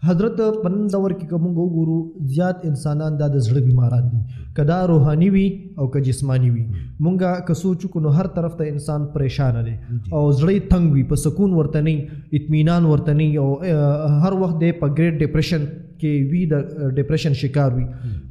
حضرت پن دور کې کوم وګورو زیات انسانان د زړه بیماران دي کدا روحاني وي او که جسمانی وي مونږه که سوچو کو نو هر طرف ته انسان پریشان دی او زړه تنگ وي په سکون ورته نه اطمینان ورته نه او هر وخت د په ګریټ ډیپریشن کې وی د ډیپریشن شکار وي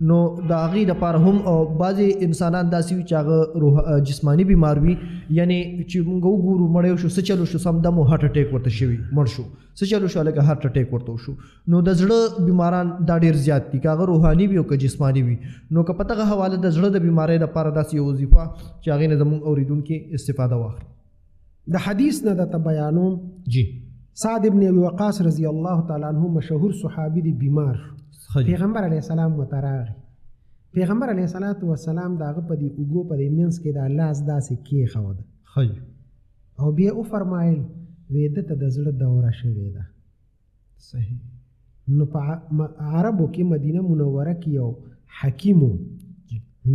نو د هغې دپاره هم بعضې انسانان داسې وي چې هغه جسمانی بیمار وي یعنی چې موږ وګورو مړی شو څه چلو شو سمدم هارټ اټیک ورته شوي مړ شو څه چلو شو هلکه هارټ اټیک ورته وشو نو د زړه بیماران دا ډېر زیات دي که هغه روحاني وي او که جسماني وي نو که په دغه حواله د زړه د بیمارۍ دپاره داسې یو وظیفه چې هغې نه زموږ اورېدونکي استفاده واخلي د حدیث نه درته بیانوم جی سعد ابن ابي وقاص رضی الله تعالی عنه مشهور صحابي دی بیمار پیغمبر علیه السلام ورته راغی پیغمبر علیه السلام د هغه په دې اوږو په دې منځ کې د لاس داسې کېښوده او بیا وفرمایل وی ده ته د زړه دوره شوې ده صحیح نو په عربو کې مدینه منوره کې یو حکیم و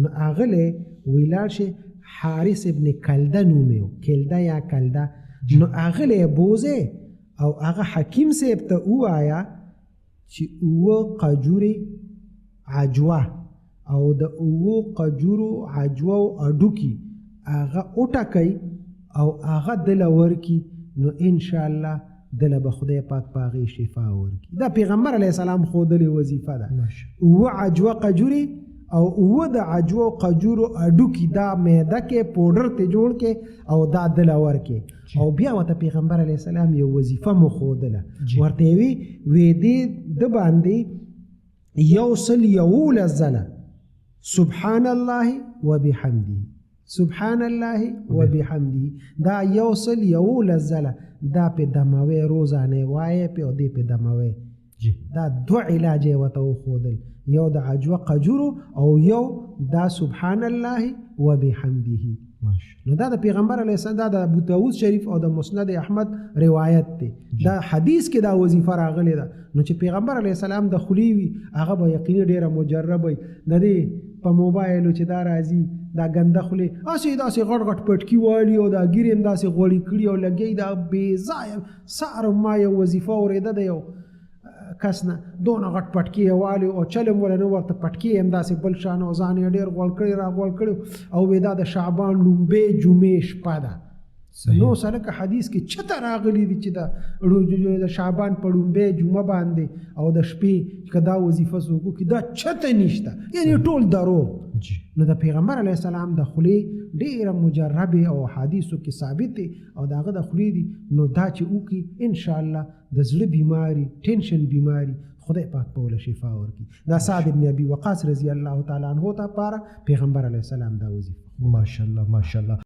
نو هغلی وی لاړ شي حارث ابن کلده نوم یې و کلده یا کلده نو هغلی بوزې او هغه حکیم صاحب ته ووایه چې اوه قجورې عجوه او د اوه قجورو عجوه اډوکي هغه وټکئ او هغه دله ورکي نو انشاءالله دله به خدای پاک په هغې شفا ورکي دا پیغمبر علیه السلام ښودلې وظیفه ده اوه عجوه قجورې او اوه د عجوه او قجورو اډوکي دا معده کې پوډر ته جوړ کې او دا دله ورکې او بیا ورته پیغمبر علیه السلام یو وظیفه مو ښودله ورته یې وی دې د باندې 111 ځله سبحان الله وبحمده سبحان الله وبحمده دا 111 ځله دا په دموي روزانه وایې په دې په دموي دا دوه علاج یې ورته وښودل یو د عجوه قجورو او یو دا سبحان الله وبحمده نو دا د پیغمبر علیه السلام دا د ابو داود شریف او د مسند احمد روایت دی دا حدیث کې دا وظیفه راغلی ده نو چې پیغمبر علیه السلام د خولي وي هغه به یقیني ډېره مجرب وي د دې په موبایلو چې دا راځي دا ګنده خولې داسې غټ غټ پټکي والي او دا ګیرې هم داسې غوړي کړي او لګوي دا بې ځایه سهار ما یو وظیفه اورېده د یو کس نه دونه غټ پټکي یې والي او چل هم ولې نه ورته پټکي هم داسې بل شان او ځان یې ډېر غوړ کړی را غوړ کړی او وی دا د شعبان لومبۍ جمعې شپه ده نو سره که حدیث کې چته راغلی دي چې د شعبان په لومبۍ جمعه باندې او د شپې که دا وظیفه څوک وکړي دا چته نشته یعنې ټول دروغ نو د پیغمبر علیه السلام د خولې ډېره مجربې او حدیثو کې ثابت دی او د هغه د خولې دي نو دا چې وکړي انشاءالله د زړه بیماري ټینشن بیماري خدای پاک په وله شفا ورکړي دا سعد ابن ابي وقاص رضی الله تعالی عنه ته پاره پیغمبر علیه السلام دا وظیفه ماشاءالله ماشاءالله